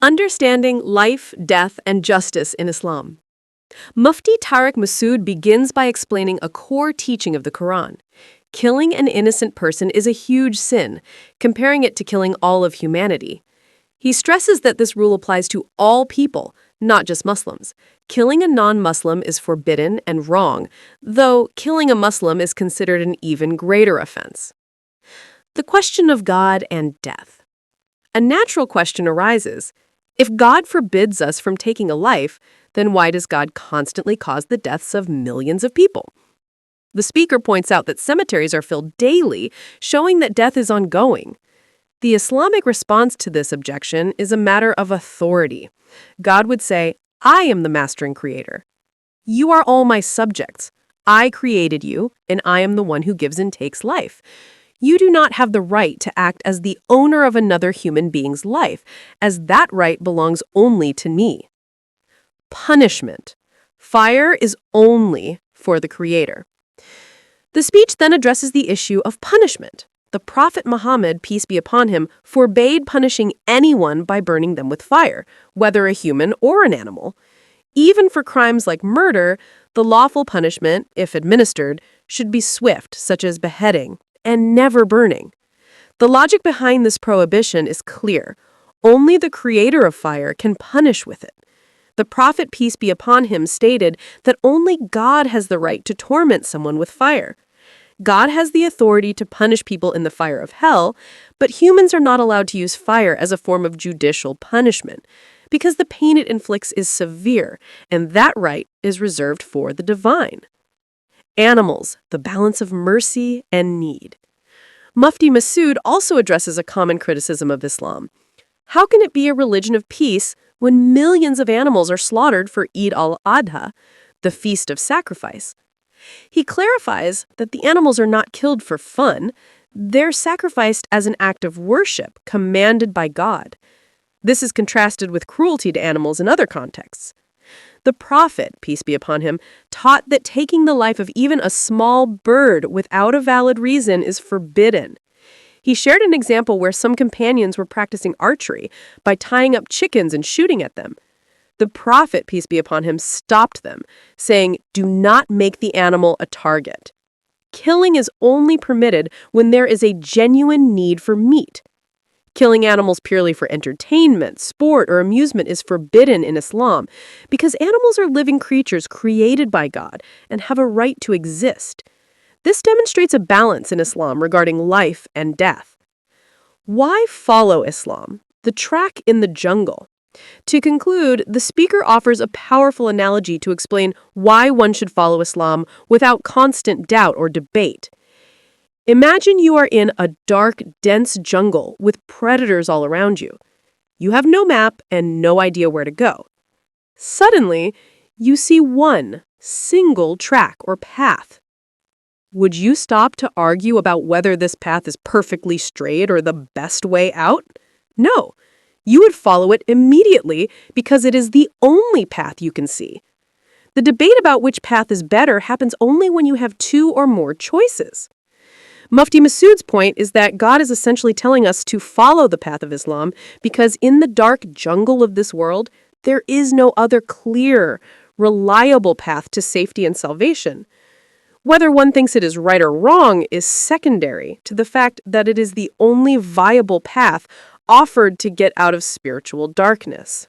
Understanding life, death, and justice in Islam. Mufti Tariq Masood begins by explaining a core teaching of the Quran. Killing an innocent person is a huge sin, comparing it to killing all of humanity. He stresses that this rule applies to all people, not just Muslims. Killing a non-Muslim is forbidden and wrong, though killing a Muslim is considered an even greater offense. The question of God and death. A natural question arises. If God forbids us from taking a life, then why does God constantly cause the deaths of millions of people? The speaker points out that cemeteries are filled daily, showing that death is ongoing. The Islamic response to this objection is a matter of authority. God would say, I am the master and creator. You are all my subjects. I created you, and I am the one who gives and takes life. You do not have the right to act as the owner of another human being's life, as that right belongs only to me. Punishment. Fire is only for the Creator. The speech then addresses the issue of punishment. The Prophet Muhammad, peace be upon him, forbade punishing anyone by burning them with fire, whether a human or an animal. Even for crimes like murder, the lawful punishment, if administered, should be swift, such as beheading, and never burning. The logic behind this prohibition is clear. Only the creator of fire can punish with it. The Prophet, peace be upon him, stated that only God has the right to torment someone with fire. God has the authority to punish people in the fire of hell, but humans are not allowed to use fire as a form of judicial punishment, because the pain it inflicts is severe, and that right is reserved for the divine. Animals, the balance of mercy and need. Mufti Masood also addresses a common criticism of Islam. How can it be a religion of peace when millions of animals are slaughtered for Eid al-Adha, the feast of sacrifice? He clarifies that the animals are not killed for fun. They're sacrificed as an act of worship commanded by God. This is contrasted with cruelty to animals in other contexts. The Prophet, peace be upon him, taught that taking the life of even a small bird without a valid reason is forbidden. He shared an example where some companions were practicing archery by tying up chickens and shooting at them. The Prophet, peace be upon him, stopped them, saying, "Do not make the animal a target." Killing is only permitted when there is a genuine need for meat. Killing animals purely for entertainment, sport, or amusement is forbidden in Islam because animals are living creatures created by God and have a right to exist. This demonstrates a balance in Islam regarding life and death. Why follow Islam? The track in the jungle. To conclude, the speaker offers a powerful analogy to explain why one should follow Islam without constant doubt or debate. Imagine you are in a dark, dense jungle with predators all around you. You have no map and no idea where to go. Suddenly, you see one single track or path. Would you stop to argue about whether this path is perfectly straight or the best way out? No. You would follow it immediately because it is the only path you can see. The debate about which path is better happens only when you have two or more choices. Mufti Masood's point is that God is essentially telling us to follow the path of Islam because in the dark jungle of this world, there is no other clear, reliable path to safety and salvation. Whether one thinks it is right or wrong is secondary to the fact that it is the only viable path offered to get out of spiritual darkness.